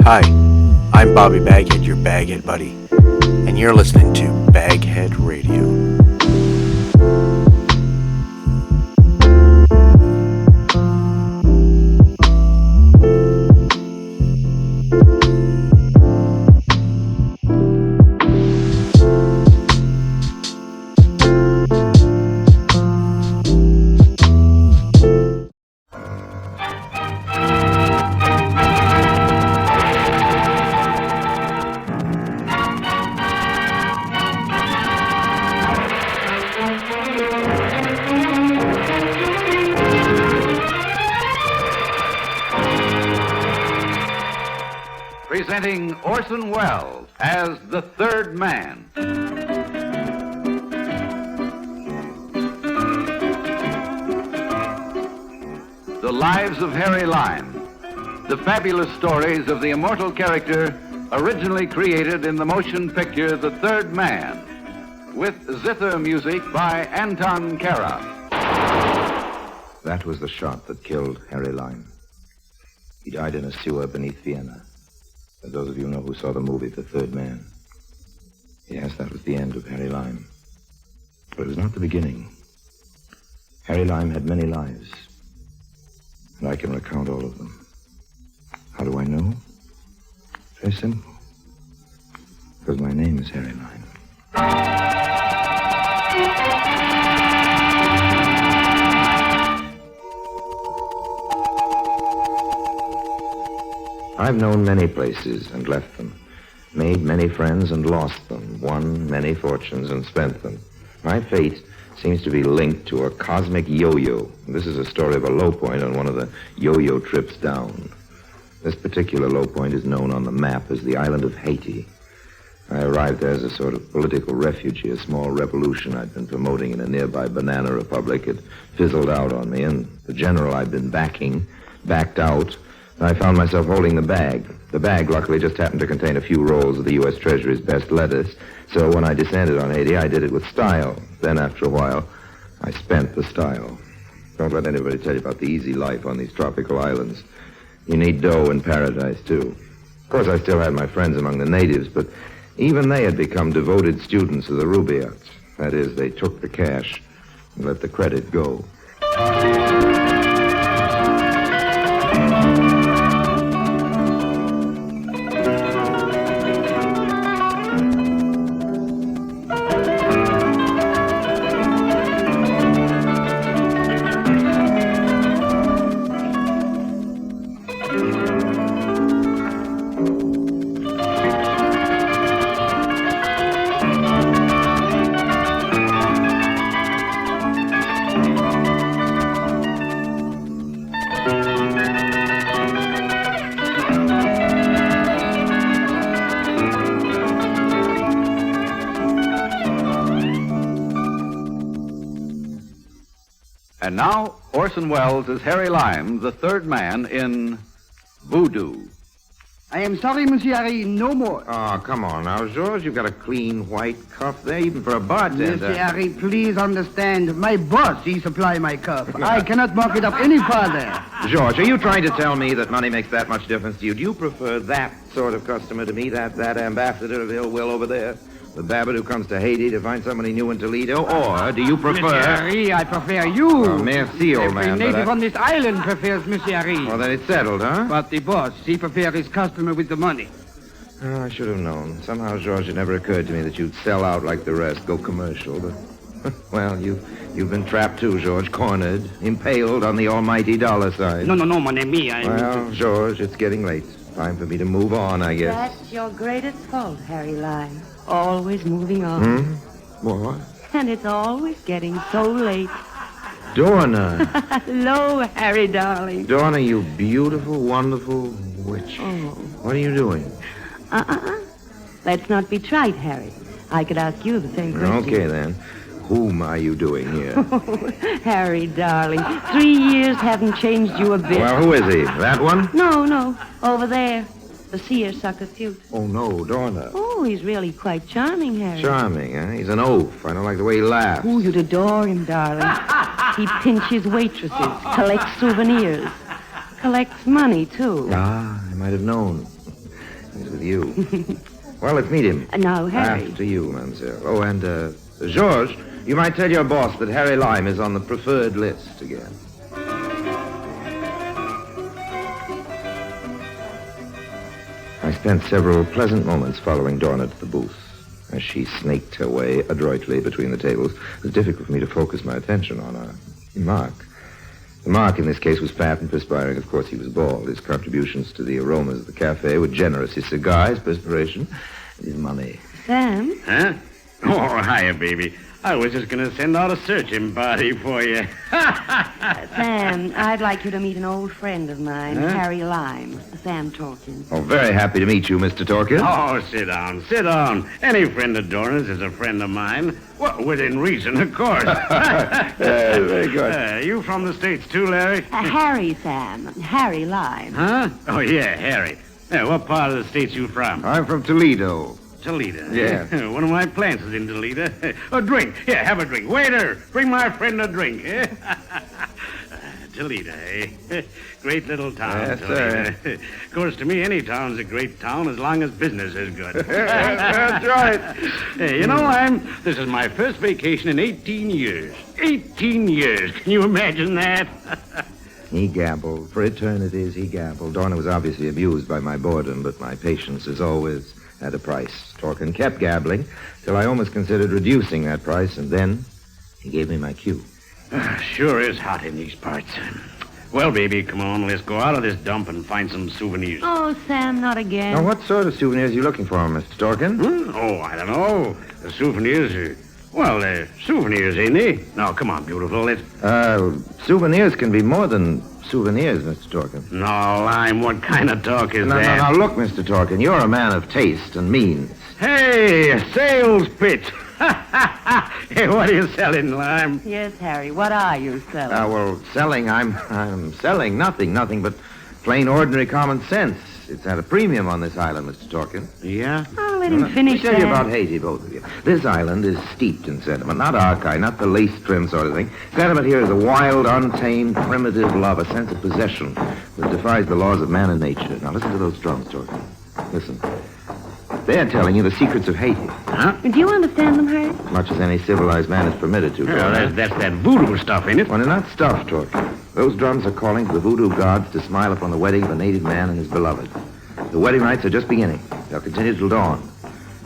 Hi, I'm Bobby BagHead, your BagHead buddy, and you're listening to BagHead Radio. Presenting Orson Welles as the Third Man. The Lives of Harry Lime. The fabulous stories of the immortal character originally created in the motion picture The Third Man, with zither music by Anton Kara. That was the shot that killed Harry Lime. He died in a sewer beneath Vienna. For those of you who know who saw the movie The Third Man. Yes, that was the end of Harry Lime. But it was not the beginning. Harry Lime had many lives. And I can recount all of them. How do I know? Very simple. Because my name is Harry Lime. I've known many places and left them, made many friends and lost them, won many fortunes and spent them. My fate seems to be linked to a cosmic yo-yo. This is a story of a low point on one of the yo-yo trips down. This particular low point is known on the map as the island of Haiti. I arrived there as a sort of political refugee, a small revolution I'd been promoting in a nearby banana republic. It fizzled out on me, and the general I'd been backing backed out. I found myself holding the bag. The bag, luckily, just happened to contain a few rolls of the U.S. Treasury's best lettuce. So when I descended on Haiti, I did it with style. Then, after a while, I spent the style. Don't let anybody tell you about the easy life on these tropical islands. You need dough in paradise, too. Of course, I still had my friends among the natives, but even they had become devoted students of the Rubaiyat. That is, they took the cash and let the credit go. And now, Orson Welles as Harry Lime, the Third Man in Voodoo. I am sorry, Monsieur Harry, no more. Oh, come on now, George. You've got a clean white cuff there, even for a bartender. Monsieur Harry, please understand. My boss, he supply my cuff. I cannot mark it up any further. George, are you trying to tell me that money makes that much difference to you? Do you prefer that sort of customer to me, that ambassador of ill will over there? The Babbitt who comes to Haiti to find somebody new in Toledo? Or do you prefer... Monsieur Harry, I prefer you. Oh, merci, old man. Every native on this island prefers Monsieur Harry. Well, then it's settled, huh? But the boss, he prefers his customer with the money. Oh, I should have known. Somehow, George, it never occurred to me that you'd sell out like the rest, go commercial. But, well, you've been trapped too, George. Cornered, impaled on the almighty dollar sign. No, mon ami. Well, George, it's getting late. Time for me to move on, I guess. That's your greatest fault, Harry Lime. Always moving on. What? And it's always getting so late. Dorna. Hello, Harry, darling. Dorna, you beautiful, wonderful witch. Oh. What are you doing? Let's not be trite, Harry. I could ask you the same question. Okay, then. Whom are you doing here? Oh, Harry, darling. 3 years haven't changed you a bit. Well, who is he? That one? No. Over there. The seersucker suit. Oh, no, Dorna. Oh, he's really quite charming, Harry. Charming, eh? He's an oaf. I don't like the way he laughs. Oh, you'd adore him, darling. He pinches waitresses, collects souvenirs, collects money, too. Ah, I might have known. you. Well, let's meet him. No, Harry. After you, mademoiselle. Oh, and, Georges, you might tell your boss that Harry Lime is on the preferred list again. I spent several pleasant moments following Dorna to the booth. As she snaked her way adroitly between the tables, it was difficult for me to focus my attention on Mark. The Mark in this case was fat and perspiring. Of course, he was bald. His contributions to the aromas of the cafe were generous. His cigar, his perspiration, his money. Sam? Huh? Oh, hiya, baby. I was just going to send out a searching party for you. Sam, I'd like you to meet an old friend of mine, Huh? Harry Lime. Sam Torkin. Oh, very happy to meet you, Mr. Torkin. Oh, sit down, sit down. Any friend of Dorna's is a friend of mine. Well, within reason, of course. Very good. You from the States, too, Larry? Harry, Sam. Harry Lime. Huh? Oh, yeah, Harry. What part of the States you from? I'm from Toledo. Toledo. Yeah. One of my plants is in Toledo. A drink. Yeah, have a drink. Waiter, bring my friend a drink. Toledo, eh? Great little town, Yes, Toledo. Of course, to me, any town's a great town as long as business is good. That's right. Hey, you know, this is my first vacation in 18 years. 18 years. Can you imagine that? He gabbled. For eternities, he gabbled. Dorna was obviously amused by my boredom, but my patience, as always, had a price. Torkin kept gabbling till I almost considered reducing that price, and then he gave me my cue. Sure is hot in these parts. Well, baby, come on. Let's go out of this dump and find some souvenirs. Oh, Sam, not again. Now, what sort of souvenirs are you looking for, Mr. Torkin? Oh, I don't know. The souvenirs they're souvenirs, ain't they? Now, come on, beautiful. Let's... Souvenirs can be more than souvenirs, Mr. Torkin. No, Lime, what kind of talk is that? No, look, Mr. Torkin, you're a man of taste and means. Hey, a sales pitch. Hey, what are you selling, Lime? Yes, Harry, what are you selling? Selling, I'm selling nothing but plain, ordinary common sense. It's at a premium on this island, Mr. Torkin. Yeah? Oh, let him finish Let me tell you that. about Haiti, both of you. This island is steeped in sentiment. Not our kind, not the lace-trim sort of thing. Sentiment here is a wild, untamed, primitive love, a sense of possession that defies the laws of man and nature. Now, listen to those drums, Torkin. Listen. They're telling you the secrets of Haiti. Huh? Do you understand them, Harry? As much as any civilized man is permitted to. Well, that's that voodoo stuff, ain't it? Well, they're not stuffed, Torkin. Those drums are calling to the voodoo gods to smile upon the wedding of a native man and his beloved. The wedding rites are just beginning. They'll continue till dawn.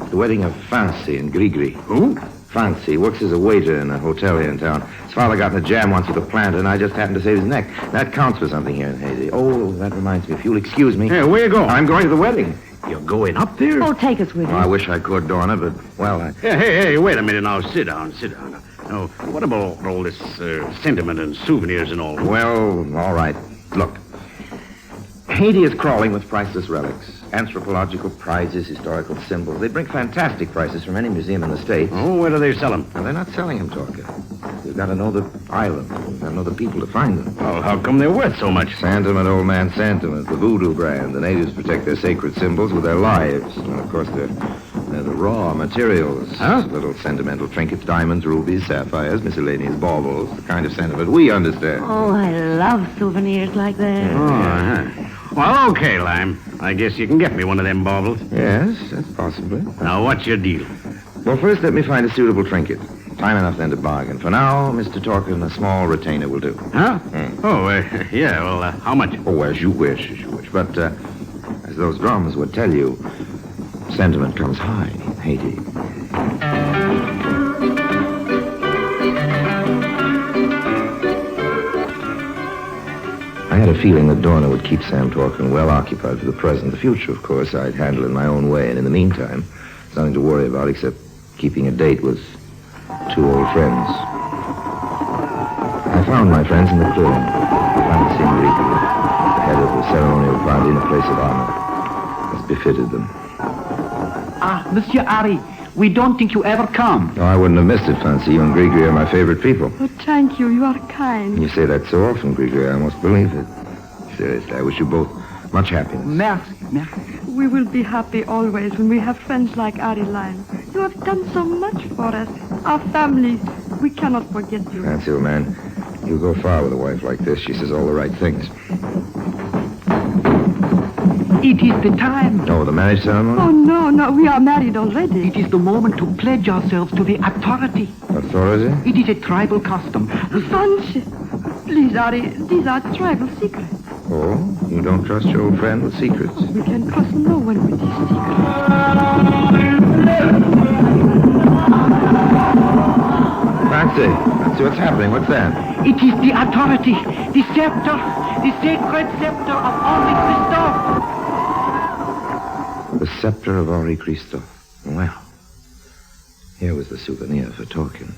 The wedding of Fancy and Grigri. Who? Fancy works as a waiter in a hotel here in town. His father got in a jam once with a planter, and I just happened to save his neck. That counts for something here in Haiti. Oh, that reminds me. If you'll excuse me. Hey, where you going? I'm going to the wedding. You're going up there? Oh, take us with you. I wish I could, Dorna, but, well, Hey, wait a minute now. Sit down. Now, what about all this sentiment and souvenirs and all? Well, all right. Look. Haiti is crawling with priceless relics. Anthropological prizes, historical symbols. They bring fantastic prices from any museum in the States. Oh, where do they sell them? And they're not selling them, Torkin. You've got to know the island. You've got to know the people to find them. Oh, how come they're worth so much? Sentiment, old man, sentiment. The voodoo brand. The natives protect their sacred symbols with their lives. And, of course, they're the raw materials. Huh? Little sentimental trinkets, diamonds, rubies, sapphires, miscellaneous baubles. The kind of sentiment we understand. Oh, I love souvenirs like that. Oh, uh-huh. Well, okay, Lime. I guess you can get me one of them baubles. Yes, that's possibly. Now, what's your deal? Well, first, let me find a suitable trinket. Time enough then to bargain. For now, Mr. Torkin, a small retainer will do. Huh? Oh, yeah, well, how much? Oh, as you wish, as you wish. But, as those drums would tell you, sentiment comes high in Haiti. I had a feeling that Dorna would keep Sam Torkin well occupied for the present. The future, of course, I'd handle in my own way. And in the meantime, there's nothing to worry about except keeping a date with two old friends. I found my friends in the clearing. Fancy and Ricky, the head of the ceremonial party in a place of honor, as befitted them. Ah, Monsieur Harry, we don't think you ever come. No, I wouldn't have missed it, Fancy. You and Grigri are my favorite people. Oh, thank you. You are kind. You say that so often, Grigri, I almost believe it. Seriously, I wish you both much happiness. Merci. We will be happy always when we have friends like Harry Lime. You have done so much for us. Our families, we cannot forget you. Fancy, old man, you'll go far with a wife like this. She says all the right things. It is the time. Oh, the marriage ceremony? Oh, no, we are married already. It is the moment to pledge ourselves to the authority. Authority? It is a tribal custom. Fancy. Please, Ari, these are tribal secrets. Oh, you don't trust your old friend with secrets? We can trust no one with these secrets. Fancy, what's happening? What's that? It is the authority, the scepter, the sacred scepter of Henri Christophe. The scepter of Henri Christophe. Well, here was the souvenir for talking.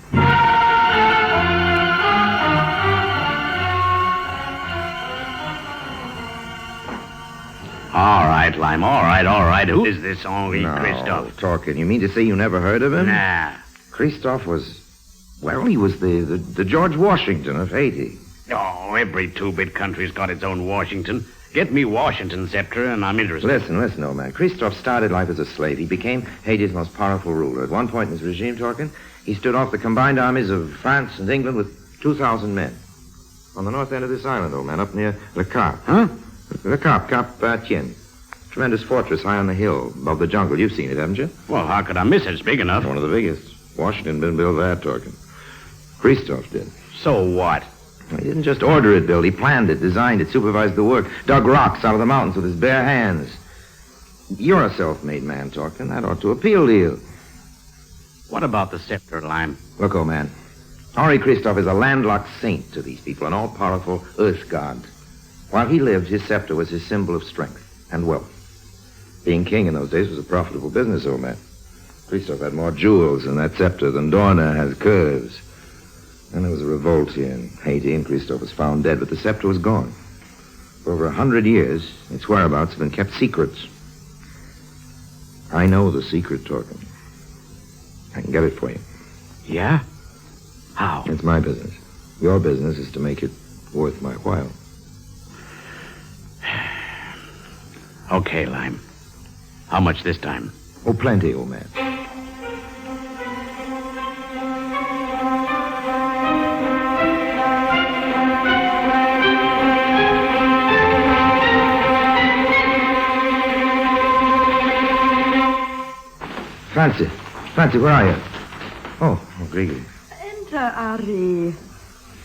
All right, Lime, all right. Who is this Henri Christophe? Talking. You mean to say you never heard of him? Nah. Christophe was... Well, he was the George Washington of Haiti. Oh, every two-bit country's got its own Washington. Get me Washington scepter, and I'm interested. Listen, old man. Christophe started life as a slave. He became Haiti's most powerful ruler. At one point in his regime, he stood off the combined armies of France and England with 2,000 men. On the north end of this island, old man, up near Le Cap. Huh? Le Cap, Tien. Tremendous fortress high on the hill above the jungle. You've seen it, haven't you? Well, how could I miss it? It's big enough. One of the biggest. Washington didn't build that, Torkin. Christophe did. So what? He didn't just order it built. He planned it, designed it, supervised the work, dug rocks out of the mountains with his bare hands. You're a self-made man, Torkin. That ought to appeal to you. What about the scepter, Lime? Look, old man. Henri Christophe is a landlocked saint to these people, an all-powerful earth god. While he lived, his scepter was his symbol of strength and wealth. Being king in those days was a profitable business, old man. Christophe had more jewels in that scepter than Dorna has curves. And there was a revolt here in Haiti, and Christophe was found dead, but the scepter was gone. For over 100 years, its whereabouts have been kept secrets. I know the secret, Torkin. I can get it for you. Yeah? How? It's my business. Your business is to make it worth my while. Okay, Lime. How much this time? Oh, plenty, old man. Fancy, where are you? Oh, Gregory. Enter, Ari.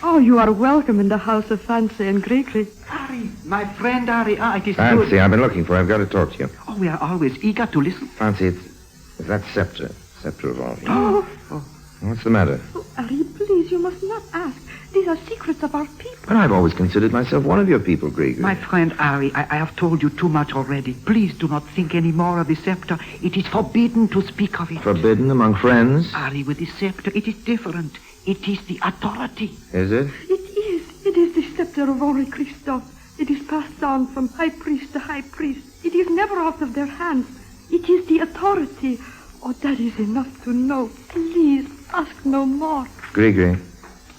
Oh, you are welcome in the house of Fancy and Gregory. Ari, my friend Ari. It is Fancy, good. I've been looking for you. I've got to talk to you. Oh, we are always eager to listen. Fancy, it's that scepter of Henri. Oh, What's the matter? Ari, please, you must not ask. These are secrets of our people. But I've always considered myself one of your people, Gregory. My friend Ari, I have told you too much already. Please do not think any more of the scepter. It is forbidden to speak of it. Forbidden among friends? Ari, with the scepter, it is different. It is the authority. Is it? It is the scepter of Henri Christophe. It is passed on from high priest to high priest. It is never out of their hands. It is the authority. Oh, that is enough to know. Please, ask no more. Gregory,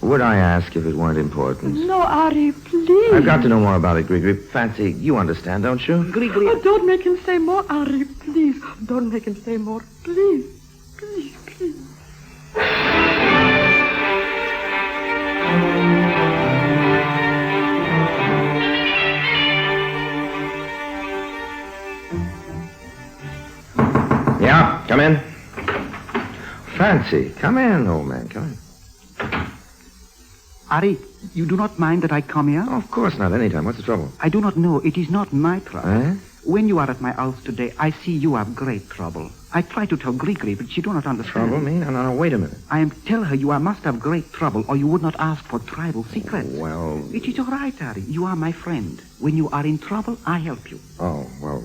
would I ask if it weren't important? No, Ari, please. I've got to know more about it, Gregory. Fancy, you understand, don't you? Gregory. Oh, don't make him say more, Ari, please. Don't make him say more. Please. Please. Yeah, come in. Fancy, come in, old man, come in. Ari, you do not mind that I come here? Oh, of course not, anytime. What's the trouble? I do not know. It is not my trouble. Eh? When you are at my house today, I see you have great trouble. I try to tell Gregory, but she do not understand. Trouble, me? No, wait a minute. I am tell her you must have great trouble, or you would not ask for tribal secrets. Well... It is all right, Ari. You are my friend. When you are in trouble, I help you. Oh, well...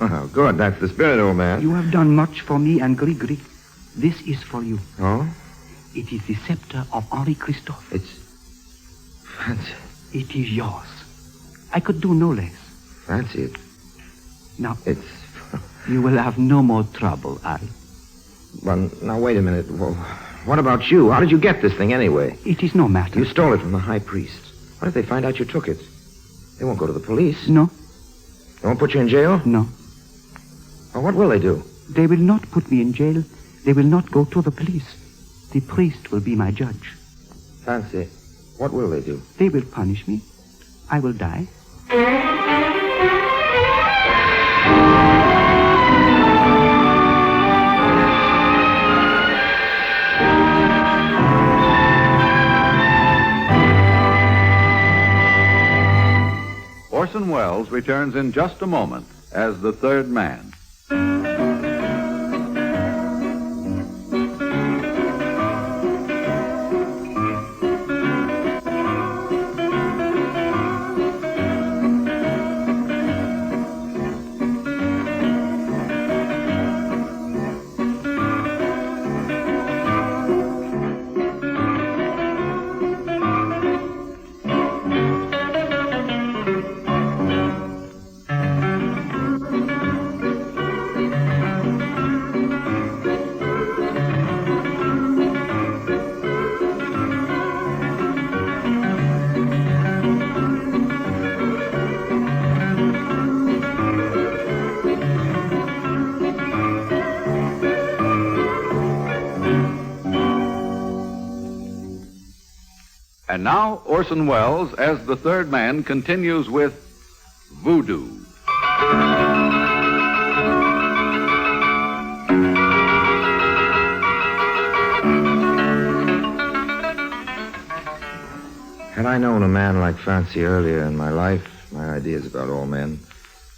Oh, good. That's the spirit, old man. You have done much for me and Gregory. This is for you. Oh? It is the scepter of Henri Christophe. It's... Fancy. It is yours. I could do no less. Fancy it. Now, It's... you will have no more trouble, Ari. Well, now, wait a minute. Well, what about you? How did you get this thing, anyway? It is no matter. You stole it from the high priest. What if they find out you took it? They won't go to the police. No, They won't put you in jail? no. Well, what will they do? They will not put me in jail. They will not go to the police. The priest will be my judge. Fancy, what will they do? They will punish me. I will die. Orson Welles returns in just a moment as the third man. And now, Orson Welles, as the third man, continues with voodoo. Had I known a man like Fancy earlier in my life, my ideas about all men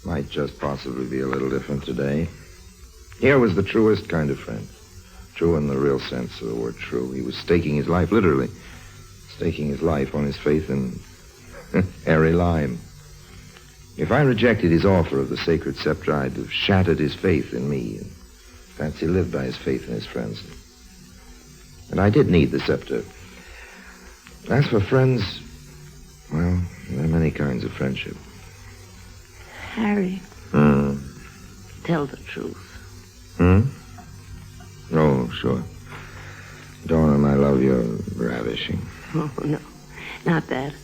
might just possibly be a little different today. Here was the truest kind of friend. True in the real sense of the word true. He was staking his life, literally. Staking his life on his faith in Harry Lime. If I rejected his offer of the sacred scepter, I'd have shattered his faith in me. And Fancy lived by his faith in his friends. And I did need the scepter. As for friends, well, there are many kinds of friendship. Harry. Tell the truth. Oh, sure. Donna, my love, you're ravishing. Oh, no. Not that.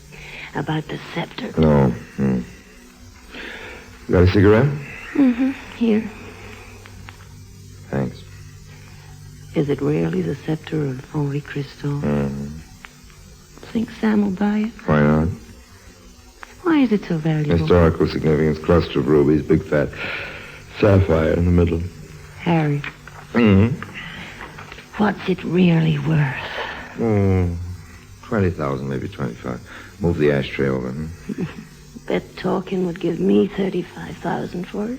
About the scepter. No. Got a cigarette? Here. Thanks. Is it really the scepter of Henri Christophe? Think Sam will buy it? Why not? Why is it so valuable? Historical significance, cluster of rubies, big fat sapphire in the middle. Harry. What's it really worth? 20,000, maybe 25. Move the ashtray over. Bet talking would give me 35,000 for it.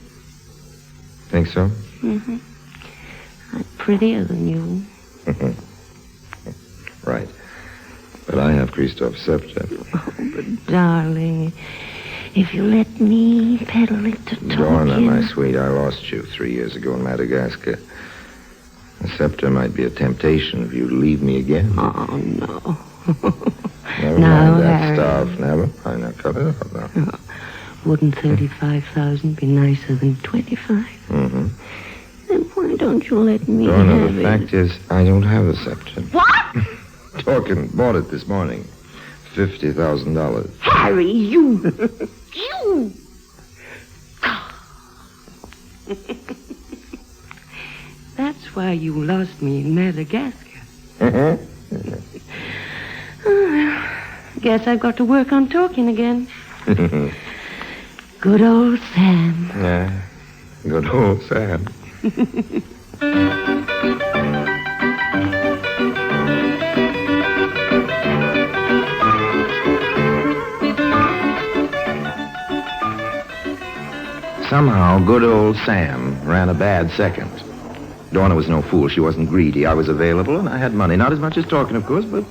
Think so? I'm prettier than you. Right. But I have Christophe's scepter. Oh, but darling, if you let me peddle it to talking... Donna, my sweet, I lost you 3 years ago in Madagascar. The scepter might be a temptation if you leave me again. Oh, no. Never No, mind that Harry. stuff. Never mind. Now, cut it out now. Wouldn't 35,000 be nicer than 25? Then why don't you let me Donna, have the it? fact is, I don't have the scepter. What? Talking, bought it this morning. $50,000. Harry, you... you... That's why you lost me in Madagascar. Guess I've got to work on talking again. Good old Sam. Yeah, good old Sam. Somehow, good old Sam ran a bad second. Donna was no fool. She wasn't greedy. I was available, and I had money. Not as much as talking, of course, but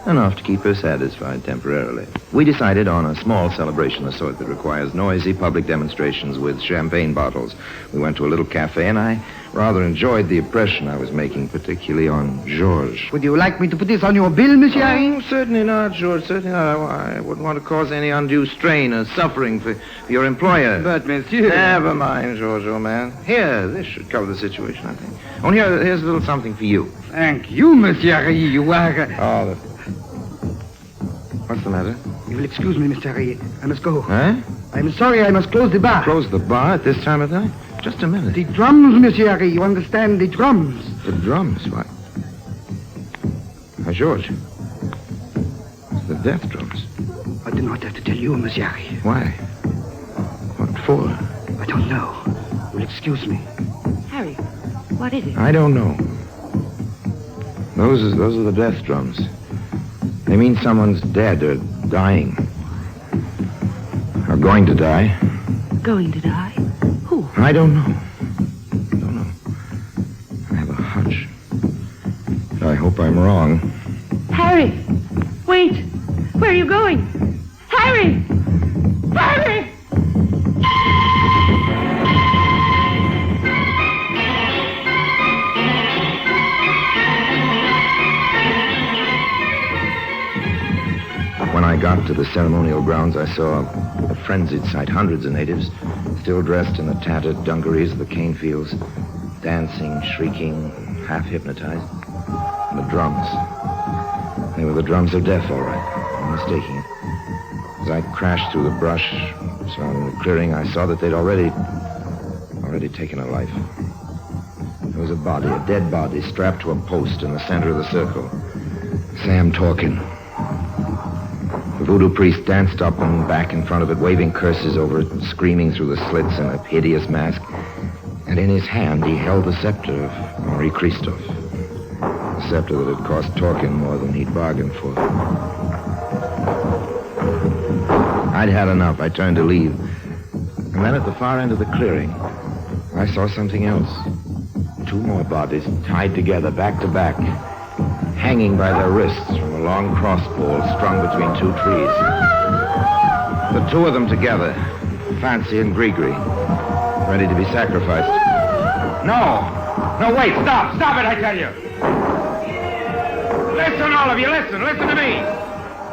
enough to keep her satisfied temporarily. We decided on a small celebration, the sort that requires noisy public demonstrations with champagne bottles. We went to a little cafe, and I rather enjoyed the impression I was making, particularly on Georges. Would you like me to put this on your bill, Monsieur Harry? Oh, certainly not, George. Certainly not. I wouldn't want to cause any undue strain or suffering for your employer. But, Monsieur... Never mind, George, old man. Here, this should cover the situation, I think. Oh, here's a little something for you. Thank you, Monsieur Harry. You are... Oh, what's the matter? You will excuse me, Mr. Harry. I must go. Huh? I'm sorry, I must close the bar. Close the bar at this time of night? Just a minute. The drums, Monsieur Harry. You understand, the drums. The drums? What? Now, George. It's the death drums. I do not have to tell you, Monsieur Harry. Why? What for? I don't know. You will excuse me. Harry, what is it? I don't know. Those are the death drums. They mean someone's dead or dying. Are going to die. Going to die? Who? I don't know. I have a hunch. I hope I'm wrong. Harry! Wait! Where are you going? Harry! Harry! When I got to the ceremonial grounds, I saw a frenzied sight. Hundreds of natives, still dressed in the tattered dungarees of the cane fields, dancing, shrieking, half hypnotized. And the drums. They were the drums of death, all right. No mistaking it. As I crashed through the brush surrounding the clearing, I saw that they'd already taken a life. There was a body, a dead body, strapped to a post in the center of the circle. Sam Torkin. The voodoo priest danced up and back in front of it, waving curses over it, screaming through the slits in a hideous mask. And in his hand, he held the scepter of Henri Christophe. The scepter that had cost Torkin more than he'd bargained for. I'd had enough. I turned to leave. And then at the far end of the clearing, I saw something else. Two more bodies tied together, back to back, hanging by their wrists from a long crossbow strung between two trees. The two of them together, Fancy and Grigri, ready to be sacrificed. No, wait, stop it, I tell you. Listen, all of you, listen to me.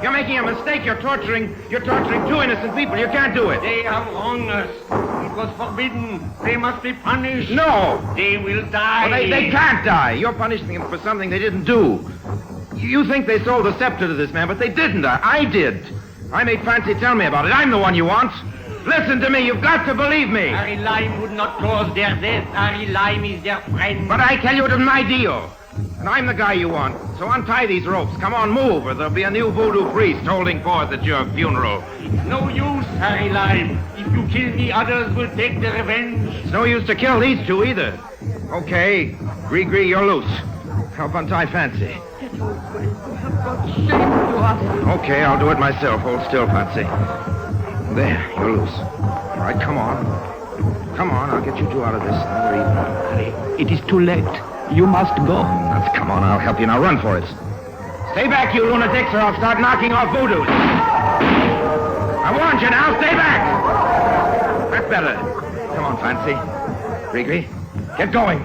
You're making a mistake. You're torturing two innocent people. You can't do it. They have wronged us. It was forbidden. They must be punished. No. They will die. Well, they can't die. You're punishing them for something they didn't do. You think they sold the scepter to this man, but they didn't. I did. I made Fancy tell me about it. I'm the one you want. Listen to me. You've got to believe me. Harry Lime would not cause their death. Harry Lime is their friend. But I tell you, it was my deal. And I'm the guy you want. So untie these ropes. Come on, move, or there'll be a new voodoo priest holding forth at your funeral. It's no use, Harry Lime. If you kill me, others will take their revenge. It's no use to kill these two either. Okay, Grigri, you're loose. Help untie Fancy. That old friend who have brought shame to us. Okay, I'll do it myself. Hold still, Fancy. There, you're loose. All right, come on. Come on, I'll get you two out of this. Harry, it is too late. You must go. Come on, I'll help you. Now run for it. Stay back, you lunatics, or I'll start knocking off voodoos. I warned you now, stay back. That's better. Come on, Fancy. Grigri, get going.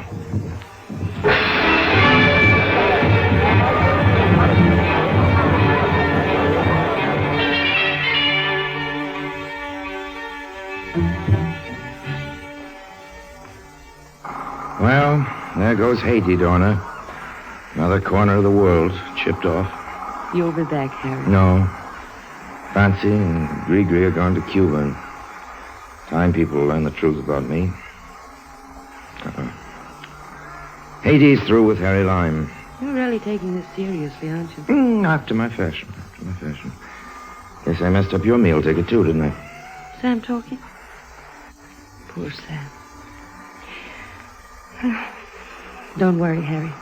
Well, there goes Haiti, Dorna. Another corner of the world, chipped off. You'll be back, Harry. No. Fancy and Grigri are gone to Cuba. And time people will learn the truth about me. Haiti's through with Harry Lime. You're really taking this seriously, aren't you? After my fashion. Guess I messed up your meal ticket, too, didn't I? Sam talking? Poor Sam. Don't worry, Harry.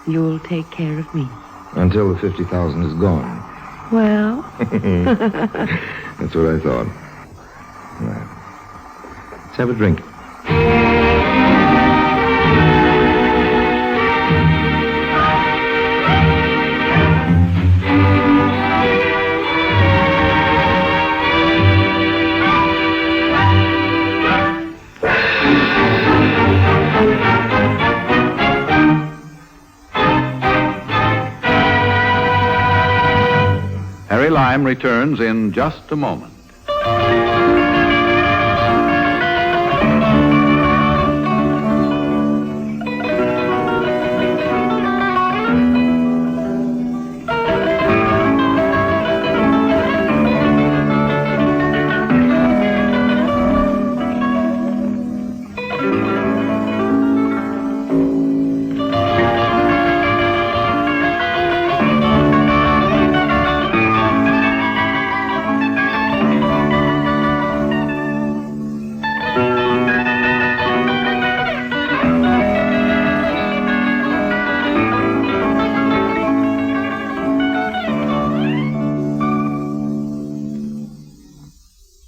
You'll take care of me. Until the 50,000 is gone. Well? That's what I thought. Well, let's have a drink. Harry Lime returns in just a moment.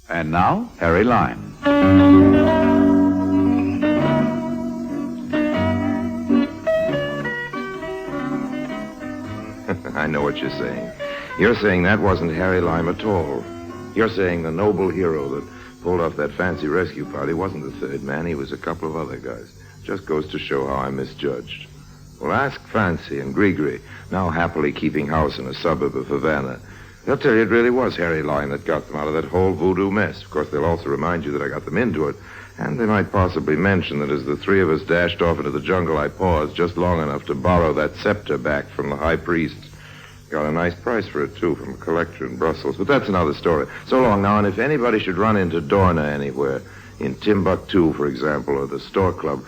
And now, Harry Lime. I know what you're saying. You're saying that wasn't Harry Lime at all. You're saying the noble hero that pulled off that fancy rescue party wasn't the third man. He was a couple of other guys. Just goes to show how I misjudged. Well, ask Fancy and Grigri, now happily keeping house in a suburb of Havana. They'll tell you it really was Harry Lime that got them out of that whole voodoo mess. Of course, they'll also remind you that I got them into it. And they might possibly mention that as the three of us dashed off into the jungle, I paused just long enough to borrow that scepter back from the high priest. Got a nice price for it, too, from a collector in Brussels. But that's another story. So long now, and if anybody should run into Dorna anywhere, in Timbuktu, for example, or the Store Club,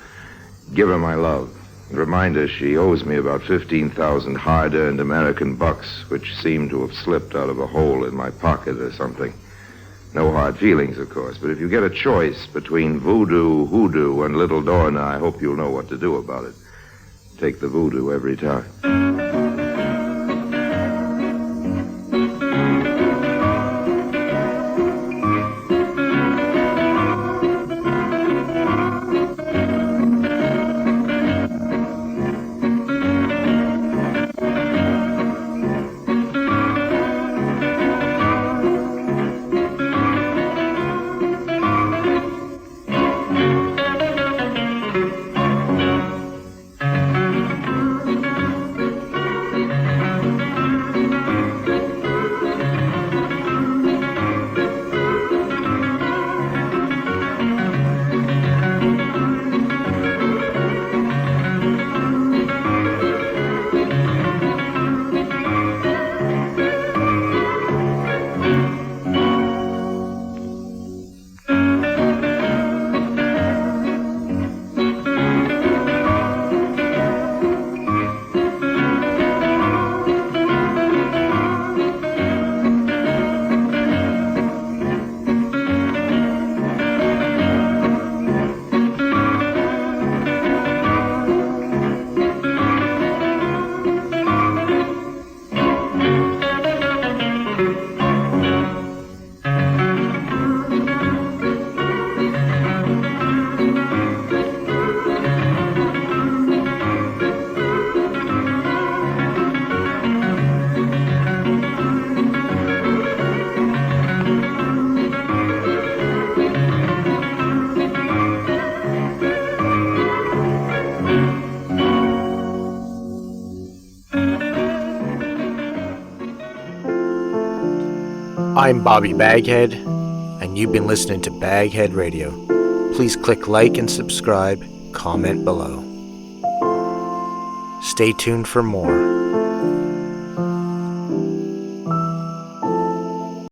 give her my love. Remind her she owes me about 15,000 hard-earned American bucks, which seem to have slipped out of a hole in my pocket or something. No hard feelings, of course, but if you get a choice between voodoo, hoodoo, and Little Dorna, I hope you'll know what to do about it. Take the voodoo every time. I'm Bobby BagHead, and you've been listening to BagHead Radio. Please click like and subscribe, comment below. Stay tuned for more.